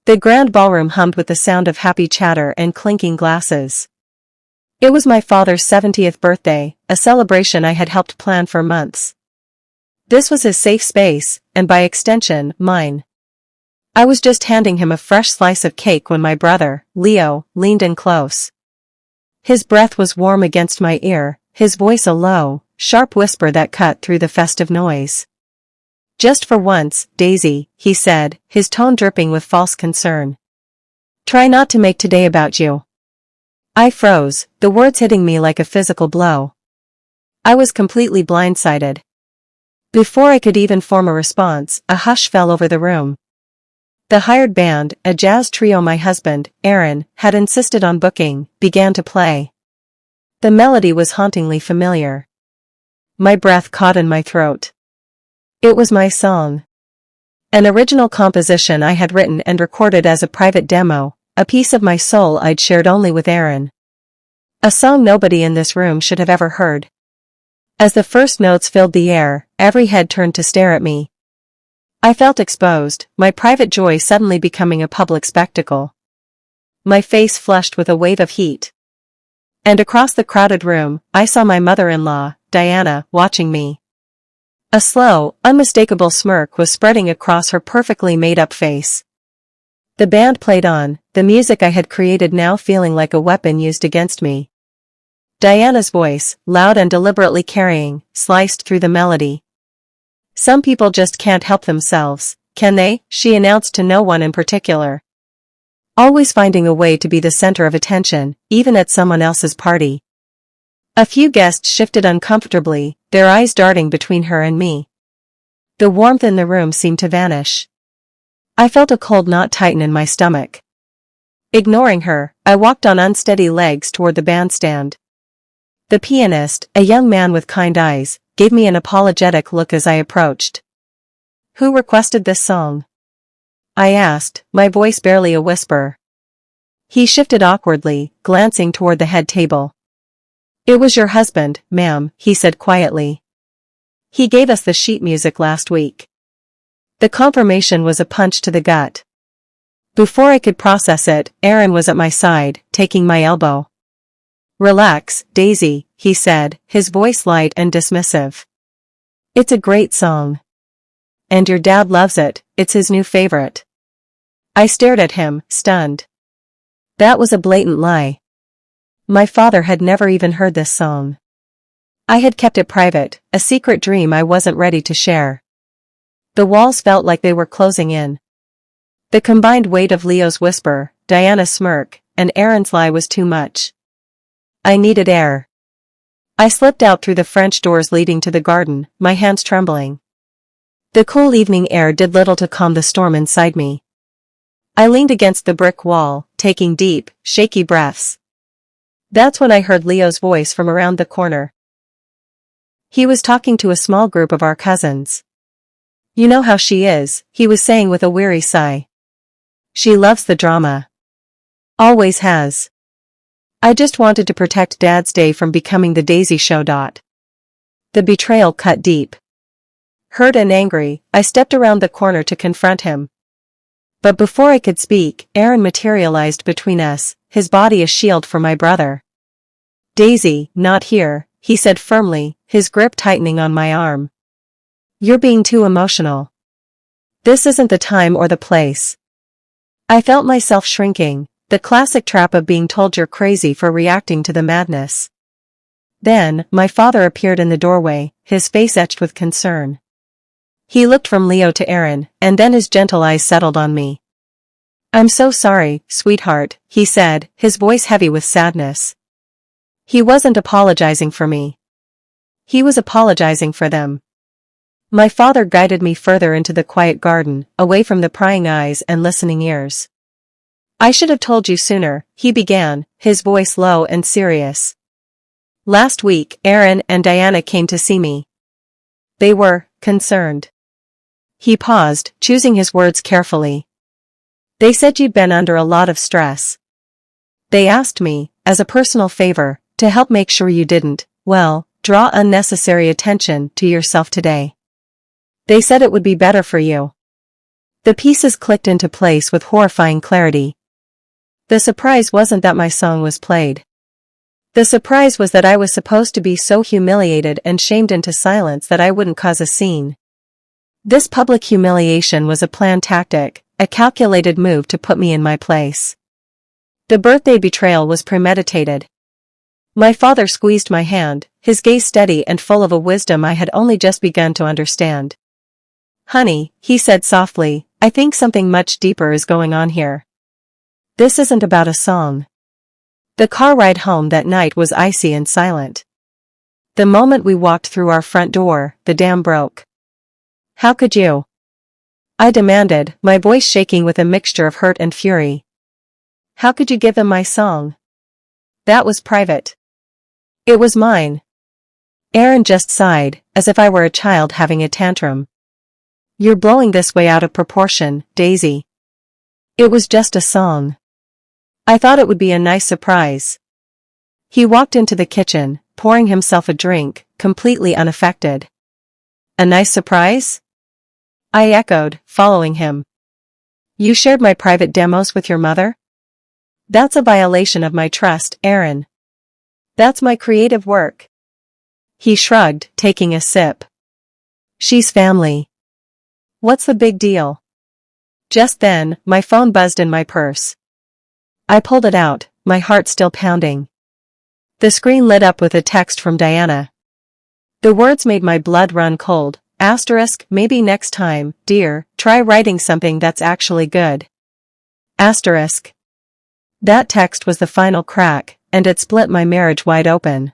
The grand ballroom hummed with the sound of happy chatter and clinking glasses. It was my father's 70th birthday, a celebration I had helped plan for months. This was his safe space, and by extension, mine. I was just handing him a fresh slice of cake when my brother, Leo, leaned in close. His breath was warm against my ear, his voice a low, sharp whisper that cut through the festive noise. "Just for once, Daisy," he said, his tone dripping with false concern. "Try not to make today about you." I froze, the words hitting me like a physical blow. I was completely blindsided. Before I could even form a response, a hush fell over the room. The hired band, a jazz trio my husband, Aaron, had insisted on booking, began to play. The melody was hauntingly familiar. My breath caught in my throat. It was my song. An original composition I had written and recorded as a private demo, a piece of my soul I'd shared only with Aaron. A song nobody in this room should have ever heard. As the first notes filled the air, every head turned to stare at me. I felt exposed, my private joy suddenly becoming a public spectacle. My face flushed with a wave of heat. And across the crowded room, I saw my mother-in-law, Diana, watching me. A slow, unmistakable smirk was spreading across her perfectly made-up face. The band played on, the music I had created now feeling like a weapon used against me. Diana's voice, loud and deliberately carrying, sliced through the melody. "Some people just can't help themselves, can they?" she announced to no one in particular. Always finding a way to be the center of attention, even at someone else's party. A few guests shifted uncomfortably, their eyes darting between her and me. The warmth in the room seemed to vanish. I felt a cold knot tighten in my stomach. Ignoring her, I walked on unsteady legs toward the bandstand. The pianist, a young man with kind eyes, gave me an apologetic look as I approached. "Who requested this song?" I asked, my voice barely a whisper. He shifted awkwardly, glancing toward the head table. "It was your husband, ma'am," he said quietly. "He gave us the sheet music last week." The confirmation was a punch to the gut. Before I could process it, Aaron was at my side, taking my elbow. "Relax, Daisy," he said, his voice light and dismissive. "It's a great song. And your dad loves it, it's his new favorite." I stared at him, stunned. That was a blatant lie. My father had never even heard this song. I had kept it private, a secret dream I wasn't ready to share. The walls felt like they were closing in. The combined weight of Leo's whisper, Diana's smirk, and Aaron's lie was too much. I needed air. I slipped out through the French doors leading to the garden, my hands trembling. The cool evening air did little to calm the storm inside me. I leaned against the brick wall, taking deep, shaky breaths. That's when I heard Leo's voice from around the corner. He was talking to a small group of our cousins. "You know how she is," he was saying with a weary sigh. "She loves the drama. Always has. I just wanted to protect Dad's day from becoming the Daisy Show. The betrayal cut deep. Hurt and angry, I stepped around the corner to confront him. But before I could speak, Aaron materialized between us, his body a shield for my brother. "Daisy, not here," he said firmly, his grip tightening on my arm. "You're being too emotional. This isn't the time or the place." I felt myself shrinking, the classic trap of being told you're crazy for reacting to the madness. Then, my father appeared in the doorway, his face etched with concern. He looked from Leo to Aaron, and then his gentle eyes settled on me. "I'm so sorry, sweetheart," he said, his voice heavy with sadness. He wasn't apologizing for me. He was apologizing for them. My father guided me further into the quiet garden, away from the prying eyes and listening ears. "I should have told you sooner," he began, his voice low and serious. "Last week, Aaron and Diana came to see me. They were concerned." He paused, choosing his words carefully. "They said you'd been under a lot of stress. They asked me, as a personal favor, to help make sure you didn't, well, draw unnecessary attention to yourself today. They said it would be better for you." The pieces clicked into place with horrifying clarity. The surprise wasn't that my song was played. The surprise was that I was supposed to be so humiliated and shamed into silence that I wouldn't cause a scene. This public humiliation was a planned tactic, a calculated move to put me in my place. The birthday betrayal was premeditated. My father squeezed my hand, his gaze steady and full of a wisdom I had only just begun to understand. "Honey," he said softly, "I think something much deeper is going on here. This isn't about a song." The car ride home that night was icy and silent. The moment we walked through our front door, the dam broke. "How could you?" I demanded, my voice shaking with a mixture of hurt and fury. "How could you give them my song? That was private. It was mine." Aaron just sighed, as if I were a child having a tantrum. "You're blowing this way out of proportion, Daisy. It was just a song. I thought it would be a nice surprise." He walked into the kitchen, pouring himself a drink, completely unaffected. "A nice surprise?" I echoed, following him. "You shared my private demos with your mother? That's a violation of my trust, Aaron. That's my creative work." He shrugged, taking a sip. "She's family. What's the big deal?" Just then, my phone buzzed in my purse. I pulled it out, my heart still pounding. The screen lit up with a text from Diana. The words made my blood run cold. Asterisk, "Maybe next time, dear, try writing something that's actually good." Asterisk. That text was the final crack, and it split my marriage wide open.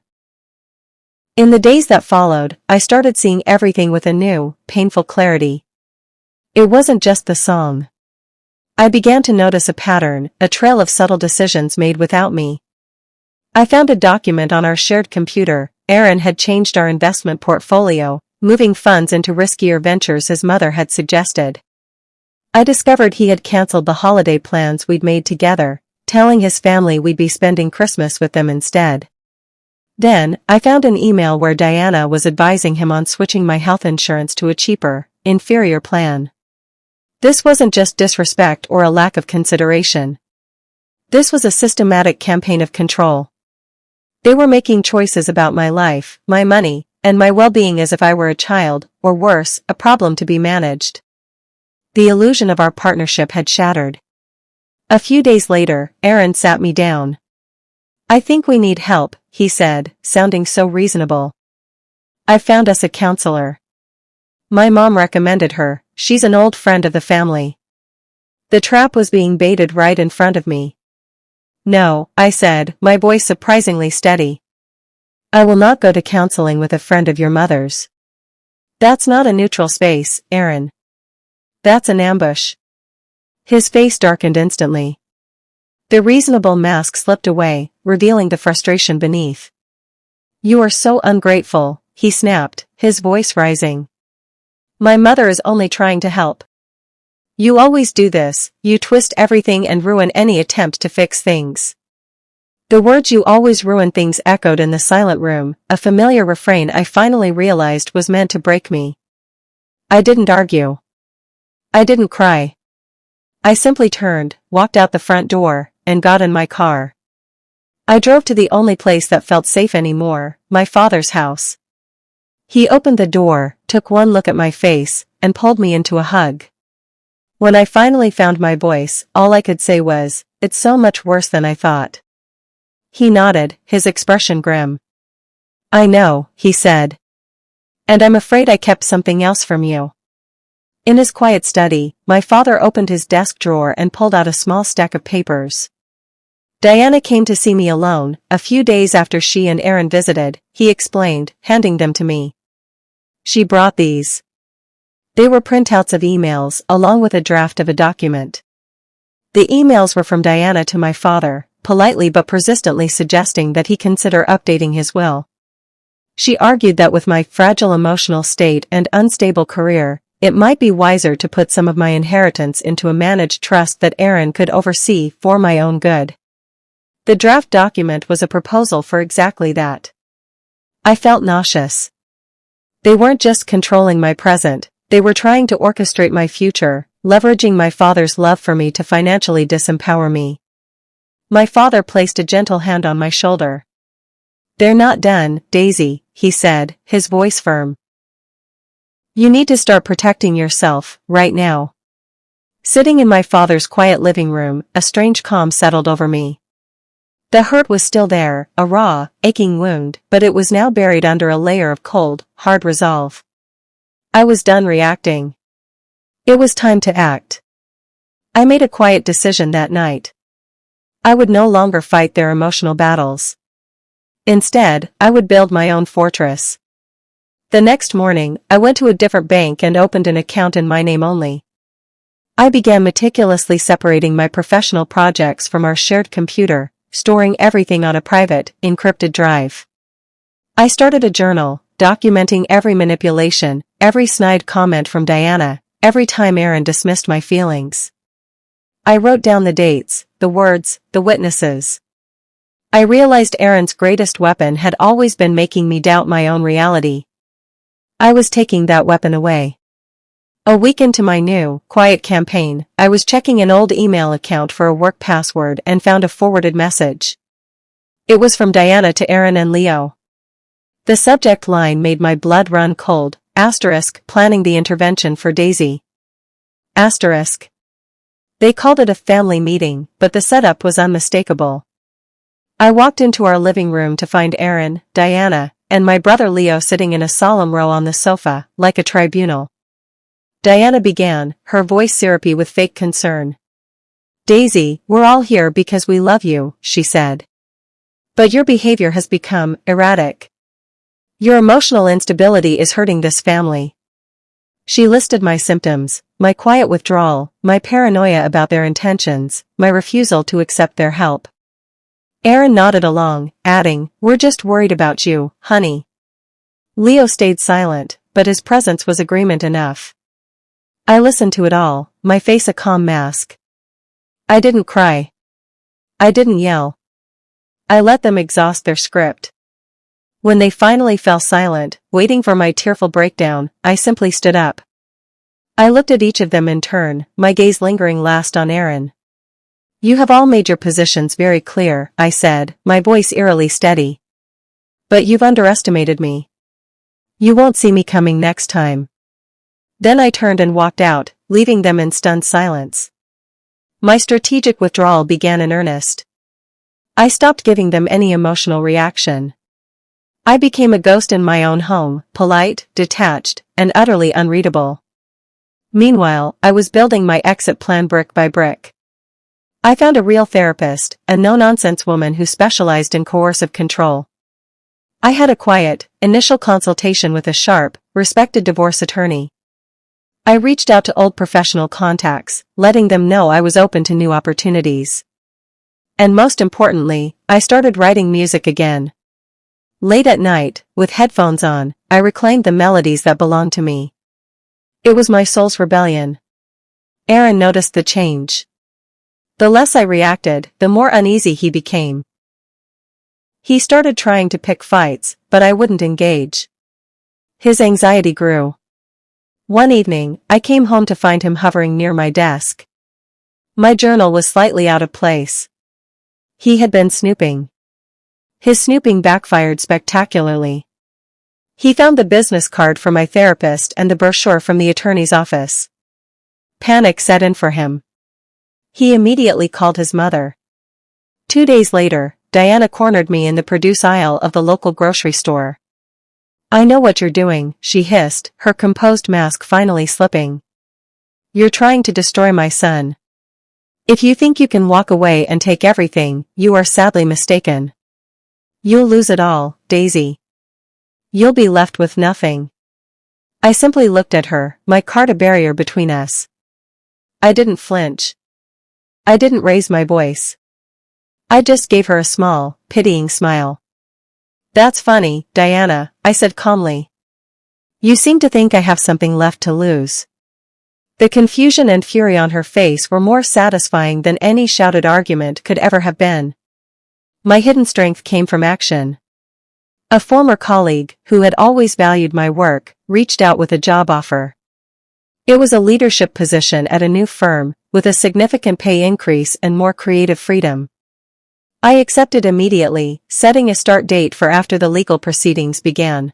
In the days that followed, I started seeing everything with a new, painful clarity. It wasn't just the song. I began to notice a pattern, a trail of subtle decisions made without me. I found a document on our shared computer. Aaron had changed our investment portfolio, moving funds into riskier ventures his mother had suggested. I discovered he had canceled the holiday plans we'd made together, telling his family we'd be spending Christmas with them instead. Then, I found an email where Diana was advising him on switching my health insurance to a cheaper, inferior plan. This wasn't just disrespect or a lack of consideration. This was a systematic campaign of control. They were making choices about my life, my money, and my well-being as if I were a child, or worse, a problem to be managed. The illusion of our partnership had shattered. A few days later, Aaron sat me down. "I think we need help," he said, sounding so reasonable. "I found us a counselor. My mom recommended her. She's an old friend of the family." The trap was being baited right in front of me. "No," I said, my voice surprisingly steady. "I will not go to counseling with a friend of your mother's. That's not a neutral space, Aaron. That's an ambush." His face darkened instantly. The reasonable mask slipped away, revealing the frustration beneath. "You are so ungrateful," he snapped, his voice rising. "My mother is only trying to help. You always do this, you twist everything and ruin any attempt to fix things." The words "you always ruin things" echoed in the silent room, a familiar refrain I finally realized was meant to break me. I didn't argue. I didn't cry. I simply turned, walked out the front door, and got in my car. I drove to the only place that felt safe anymore, my father's house. He opened the door, took one look at my face, and pulled me into a hug. When I finally found my voice, all I could say was, "It's so much worse than I thought." He nodded, his expression grim. "I know," he said. "And I'm afraid I kept something else from you." In his quiet study, my father opened his desk drawer and pulled out a small stack of papers. "Diana came to see me alone, a few days after she and Aaron visited," he explained, handing them to me. "She brought these." They were printouts of emails, along with a draft of a document. The emails were from Diana to my father, politely but persistently suggesting that he consider updating his will. She argued that with my fragile emotional state and unstable career, it might be wiser to put some of my inheritance into a managed trust that Aaron could oversee for my own good. The draft document was a proposal for exactly that. I felt nauseous. They weren't just controlling my present, they were trying to orchestrate my future, leveraging my father's love for me to financially disempower me. My father placed a gentle hand on my shoulder. "They're not done, Daisy," he said, his voice firm. "You need to start protecting yourself, right now." Sitting in my father's quiet living room, a strange calm settled over me. The hurt was still there, a raw, aching wound, but it was now buried under a layer of cold, hard resolve. I was done reacting. It was time to act. I made a quiet decision that night. I would no longer fight their emotional battles. Instead, I would build my own fortress. The next morning, I went to a different bank and opened an account in my name only. I began meticulously separating my professional projects from our shared computer, storing everything on a private, encrypted drive. I started a journal, documenting every manipulation, every snide comment from Diana, every time Aaron dismissed my feelings. I wrote down the dates, the words, the witnesses. I realized Aaron's greatest weapon had always been making me doubt my own reality. I was taking that weapon away. A week into my new, quiet campaign, I was checking an old email account for a work password and found a forwarded message. It was from Diana to Aaron and Leo. The subject line made my blood run cold, planning the intervention for Daisy. They called it a family meeting, but the setup was unmistakable. I walked into our living room to find Aaron, Diana, and my brother Leo sitting in a solemn row on the sofa, like a tribunal. Diana began, her voice syrupy with fake concern. "Daisy, we're all here because we love you," she said. "But your behavior has become erratic. Your emotional instability is hurting this family." She listed my symptoms, my quiet withdrawal, my paranoia about their intentions, my refusal to accept their help. Aaron nodded along, adding, "We're just worried about you, honey." Leo stayed silent, but his presence was agreement enough. I listened to it all, my face a calm mask. I didn't cry. I didn't yell. I let them exhaust their script. When they finally fell silent, waiting for my tearful breakdown, I simply stood up. I looked at each of them in turn, my gaze lingering last on Aaron. "You have all made your positions very clear," I said, my voice eerily steady. "But you've underestimated me. You won't see me coming next time." Then I turned and walked out, leaving them in stunned silence. My strategic withdrawal began in earnest. I stopped giving them any emotional reaction. I became a ghost in my own home, polite, detached, and utterly unreadable. Meanwhile, I was building my exit plan brick by brick. I found a real therapist, a no-nonsense woman who specialized in coercive control. I had a quiet, initial consultation with a sharp, respected divorce attorney. I reached out to old professional contacts, letting them know I was open to new opportunities. And most importantly, I started writing music again. Late at night, with headphones on, I reclaimed the melodies that belonged to me. It was my soul's rebellion. Aaron noticed the change. The less I reacted, the more uneasy he became. He started trying to pick fights, but I wouldn't engage. His anxiety grew. One evening, I came home to find him hovering near my desk. My journal was slightly out of place. He had been snooping. His snooping backfired spectacularly. He found the business card for my therapist and the brochure from the attorney's office. Panic set in for him. He immediately called his mother. 2 days later, Diana cornered me in the produce aisle of the local grocery store. "I know what you're doing," she hissed, her composed mask finally slipping. "You're trying to destroy my son. If you think you can walk away and take everything, you are sadly mistaken. You'll lose it all, Daisy. You'll be left with nothing." I simply looked at her, my card a barrier between us. I didn't flinch. I didn't raise my voice. I just gave her a small, pitying smile. "That's funny, Diana," I said calmly. "You seem to think I have something left to lose." The confusion and fury on her face were more satisfying than any shouted argument could ever have been. My hidden strength came from action. A former colleague, who had always valued my work, reached out with a job offer. It was a leadership position at a new firm, with a significant pay increase and more creative freedom. I accepted immediately, setting a start date for after the legal proceedings began.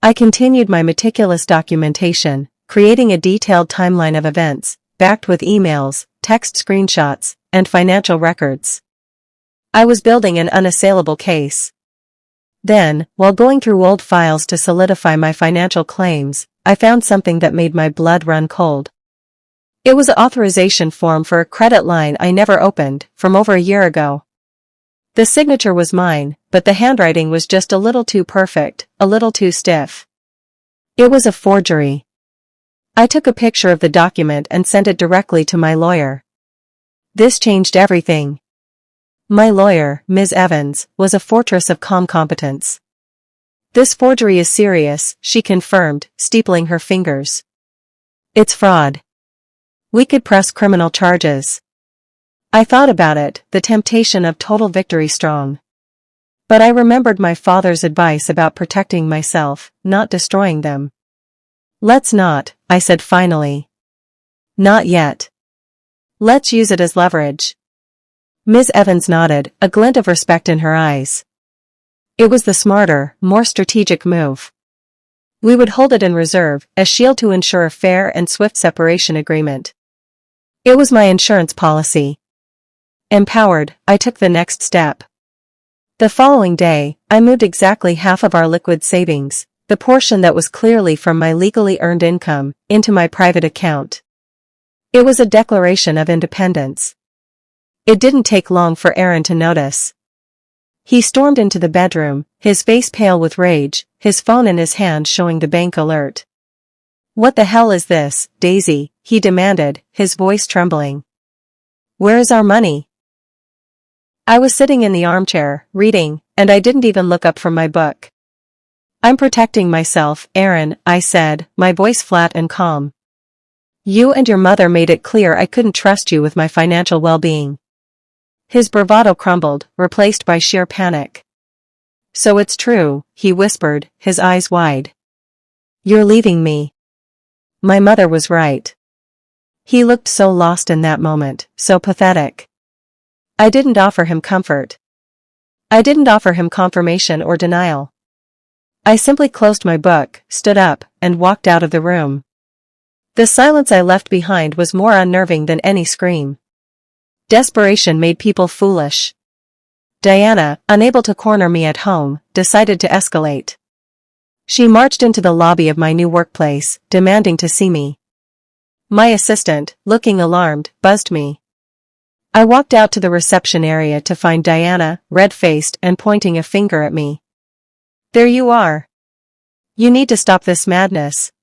I continued my meticulous documentation, creating a detailed timeline of events, backed with emails, text screenshots, and financial records. I was building an unassailable case. Then, while going through old files to solidify my financial claims, I found something that made my blood run cold. It was an authorization form for a credit line I never opened, from over a year ago. The signature was mine, but the handwriting was just a little too perfect, a little too stiff. It was a forgery. I took a picture of the document and sent it directly to my lawyer. This changed everything. My lawyer, Ms. Evans, was a fortress of calm competence. "This forgery is serious," she confirmed, steepling her fingers. "It's fraud. We could press criminal charges." I thought about it, the temptation of total victory strong. But I remembered my father's advice about protecting myself, not destroying them. "Let's not," I said finally. "Not yet. Let's use it as leverage." Ms. Evans nodded, a glint of respect in her eyes. It was the smarter, more strategic move. We would hold it in reserve, a shield to ensure a fair and swift separation agreement. It was my insurance policy. Empowered, I took the next step. The following day, I moved exactly half of our liquid savings, the portion that was clearly from my legally earned income, into my private account. It was a declaration of independence. It didn't take long for Aaron to notice. He stormed into the bedroom, his face pale with rage, his phone in his hand showing the bank alert. "What the hell is this, Daisy?" he demanded, his voice trembling. "Where is our money?" I was sitting in the armchair, reading, and I didn't even look up from my book. "I'm protecting myself, Aaron," I said, my voice flat and calm. "You and your mother made it clear I couldn't trust you with my financial well-being." His bravado crumbled, replaced by sheer panic. "So it's true," he whispered, his eyes wide. "You're leaving me. My mother was right." He looked so lost in that moment, so pathetic. I didn't offer him comfort. I didn't offer him confirmation or denial. I simply closed my book, stood up, and walked out of the room. The silence I left behind was more unnerving than any scream. Desperation made people foolish. Diana, unable to corner me at home, decided to escalate. She marched into the lobby of my new workplace, demanding to see me. My assistant, looking alarmed, buzzed me. I walked out to the reception area to find Diana, red-faced and pointing a finger at me. "There you are. You need to stop this madness.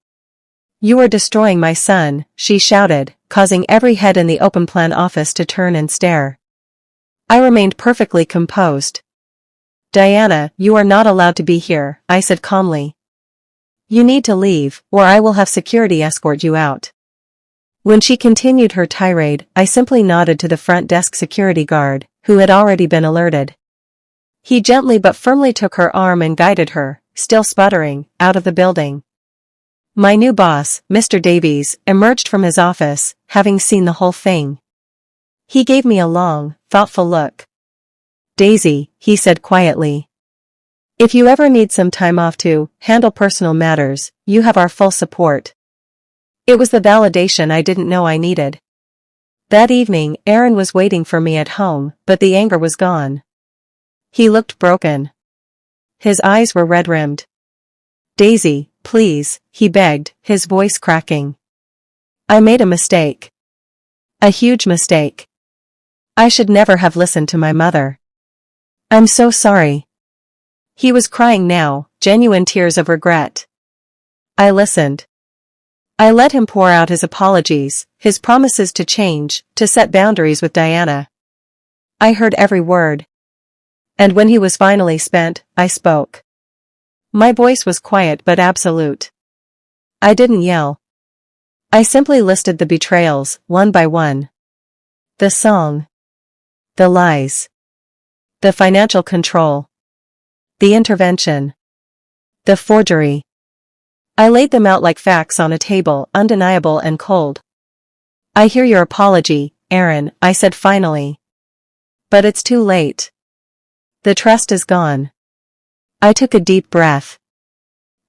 You are destroying my son," she shouted, causing every head in the open-plan office to turn and stare. I remained perfectly composed. "Diana, you are not allowed to be here," I said calmly. "You need to leave, or I will have security escort you out." When she continued her tirade, I simply nodded to the front desk security guard, who had already been alerted. He gently but firmly took her arm and guided her, still sputtering, out of the building. My new boss, Mr. Davies, emerged from his office, having seen the whole thing. He gave me a long, thoughtful look. "Daisy," he said quietly. "If you ever need some time off to handle personal matters, you have our full support." It was the validation I didn't know I needed. That evening, Aaron was waiting for me at home, but the anger was gone. He looked broken. His eyes were red-rimmed. "Daisy, please," he begged, his voice cracking. "I made a mistake. A huge mistake. I should never have listened to my mother. I'm so sorry." He was crying now, genuine tears of regret. I listened. I let him pour out his apologies, his promises to change, to set boundaries with Diana. I heard every word. And when he was finally spent, I spoke. My voice was quiet but absolute. I didn't yell. I simply listed the betrayals, one by one. The song. The lies. The financial control. The intervention. The forgery. I laid them out like facts on a table, undeniable and cold. I hear your apology, Aaron, I said finally. But it's too late. The trust is gone. I took a deep breath.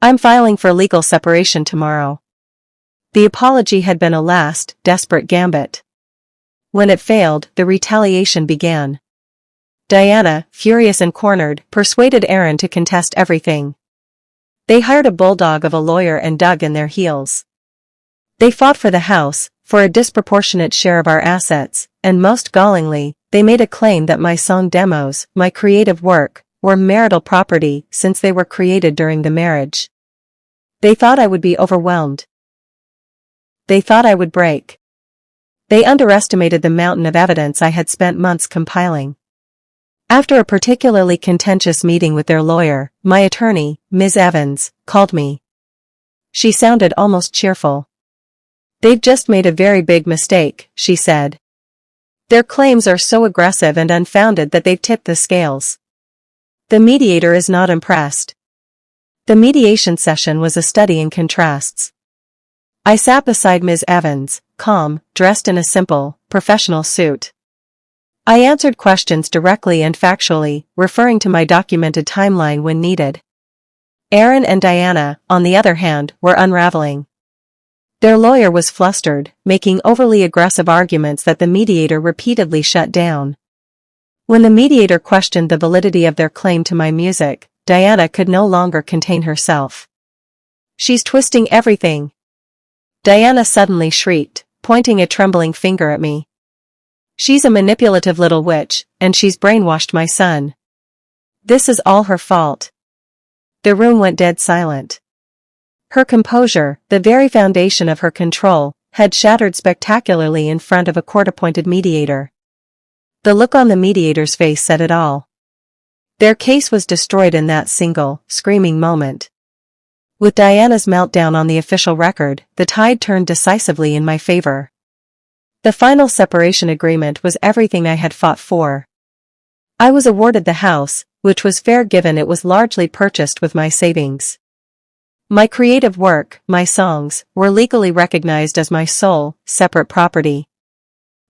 I'm filing for legal separation tomorrow. The apology had been a last, desperate gambit. When it failed, the retaliation began. Diana, furious and cornered, persuaded Aaron to contest everything. They hired a bulldog of a lawyer and dug in their heels. They fought for the house, for a disproportionate share of our assets, and most gallingly, they made a claim that my song demos, my creative work, were marital property since they were created during the marriage. They thought I would be overwhelmed. They thought I would break. They underestimated the mountain of evidence I had spent months compiling. After a particularly contentious meeting with their lawyer, my attorney, Ms. Evans, called me. She sounded almost cheerful. They've just made a very big mistake, she said. Their claims are so aggressive and unfounded that they've tipped the scales. The mediator is not impressed. The mediation session was a study in contrasts. I sat beside Ms. Evans, calm, dressed in a simple, professional suit. I answered questions directly and factually, referring to my documented timeline when needed. Aaron and Diana, on the other hand, were unraveling. Their lawyer was flustered, making overly aggressive arguments that the mediator repeatedly shut down. When the mediator questioned the validity of their claim to my music, Diana could no longer contain herself. She's twisting everything. Diana suddenly shrieked, pointing a trembling finger at me. She's a manipulative little witch, and she's brainwashed my son. This is all her fault. The room went dead silent. Her composure, the very foundation of her control, had shattered spectacularly in front of a court-appointed mediator. The look on the mediator's face said it all. Their case was destroyed in that single, screaming moment. With Diana's meltdown on the official record, the tide turned decisively in my favor. The final separation agreement was everything I had fought for. I was awarded the house, which was fair given it was largely purchased with my savings. My creative work, my songs, were legally recognized as my sole, separate property.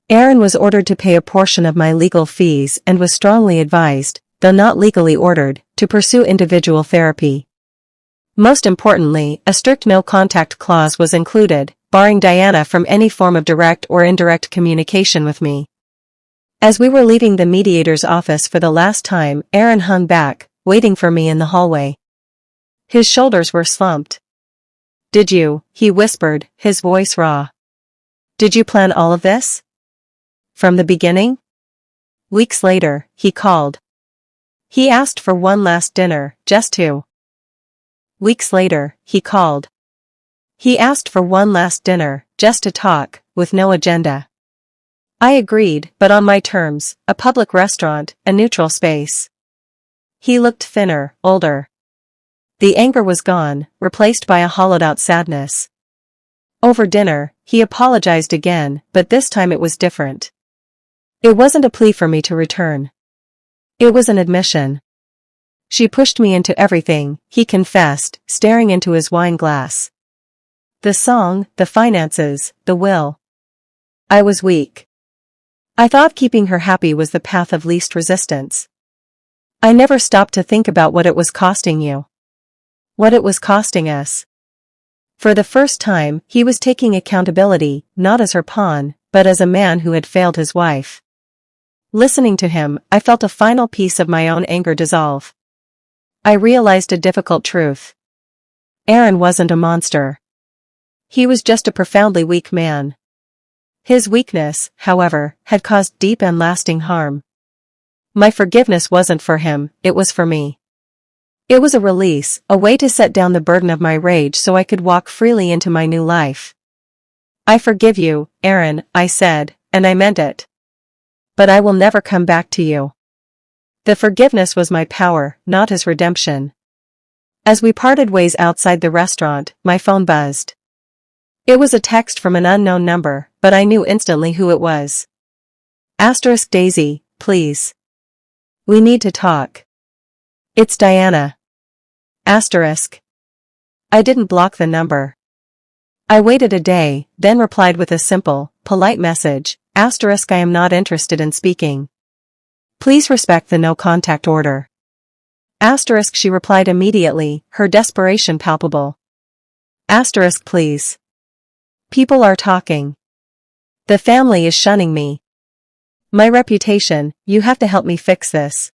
Aaron was ordered to pay a portion of my legal fees and was strongly advised, though not legally ordered, to pursue individual therapy. Most importantly, a strict no-contact clause was included, barring Diana from any form of direct or indirect communication with me. As we were leaving the mediator's office for the last time, Aaron hung back, waiting for me in the hallway. His shoulders were slumped. "Did you?" he whispered, his voice raw. "Did you plan all of this? From the beginning?" Weeks later, he called. He asked for one last dinner, just two. Weeks later, he called. He asked for one last dinner, just to talk, with no agenda. I agreed, but on my terms, a public restaurant, a neutral space. He looked thinner, older. The anger was gone, replaced by a hollowed-out sadness. Over dinner, he apologized again, but this time it was different. It wasn't a plea for me to return. It was an admission. "She pushed me into everything," he confessed, staring into his wine glass. "The song, the finances, the will. I was weak. I thought keeping her happy was the path of least resistance. I never stopped to think about what it was costing you. What it was costing us." For the first time, he was taking accountability, not as her pawn, but as a man who had failed his wife. Listening to him, I felt a final piece of my own anger dissolve. I realized a difficult truth. Aaron wasn't a monster. He was just a profoundly weak man. His weakness, however, had caused deep and lasting harm. My forgiveness wasn't for him, it was for me. It was a release, a way to set down the burden of my rage so I could walk freely into my new life. "I forgive you, Aaron," I said, and I meant it. "But I will never come back to you." The forgiveness was my power, not his redemption. As we parted ways outside the restaurant, my phone buzzed. It was a text from an unknown number, but I knew instantly who it was. *Daisy, please. We need to talk. It's Diana. *. I didn't block the number. I waited a day, then replied with a simple, polite message, *I am not interested in speaking. Please respect the no contact order. She replied immediately, her desperation palpable. Please. People are talking. The family is shunning me. My reputation, you have to help me fix this.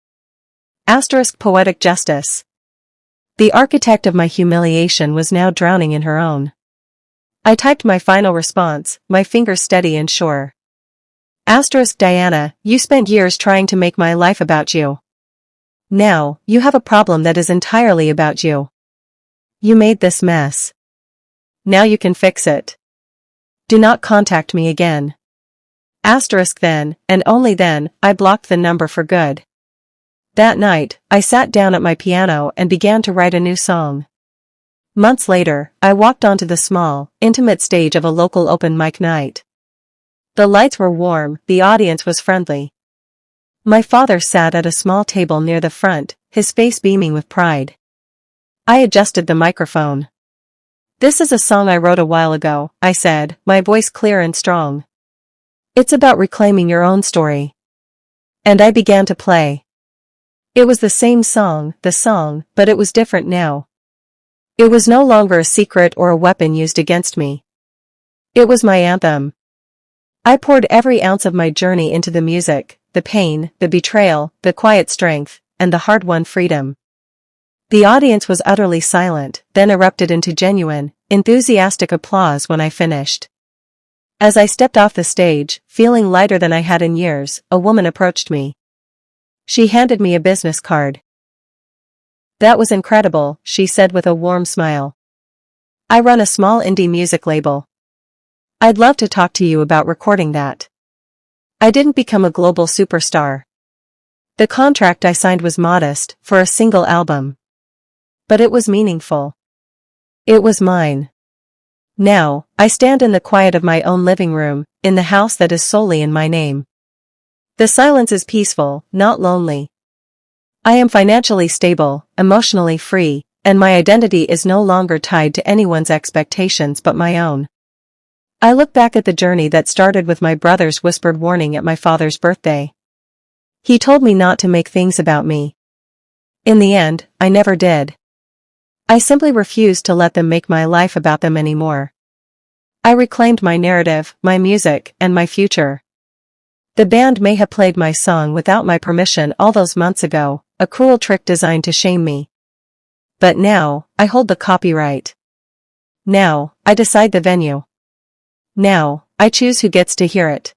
Poetic justice. The architect of my humiliation was now drowning in her own. I typed my final response, my fingers steady and sure. Diana, you spent years trying to make my life about you. Now, you have a problem that is entirely about you. You made this mess. Now you can fix it. Do not contact me again. Then, and only then, I blocked the number for good. That night, I sat down at my piano and began to write a new song. Months later, I walked onto the small, intimate stage of a local open mic night. The lights were warm, the audience was friendly. My father sat at a small table near the front, his face beaming with pride. I adjusted the microphone. This is a song I wrote a while ago, I said, my voice clear and strong. It's about reclaiming your own story. And I began to play. It was the same song, but it was different now. It was no longer a secret or a weapon used against me. It was my anthem. I poured every ounce of my journey into the music, the pain, the betrayal, the quiet strength, and the hard-won freedom. The audience was utterly silent, then erupted into genuine, enthusiastic applause when I finished. As I stepped off the stage, feeling lighter than I had in years, a woman approached me. She handed me a business card. That was incredible, she said with a warm smile. I run a small indie music label. I'd love to talk to you about recording that. I didn't become a global superstar. The contract I signed was modest, for a single album. But it was meaningful. It was mine. Now, I stand in the quiet of my own living room, in the house that is solely in my name. The silence is peaceful, not lonely. I am financially stable, emotionally free, and my identity is no longer tied to anyone's expectations but my own. I look back at the journey that started with my brother's whispered warning at my father's birthday. He told me not to make things about me. In the end, I never did. I simply refused to let them make my life about them anymore. I reclaimed my narrative, my music, and my future. The band may have played my song without my permission all those months ago, a cruel trick designed to shame me. But now, I hold the copyright. Now, I decide the venue. Now, I choose who gets to hear it.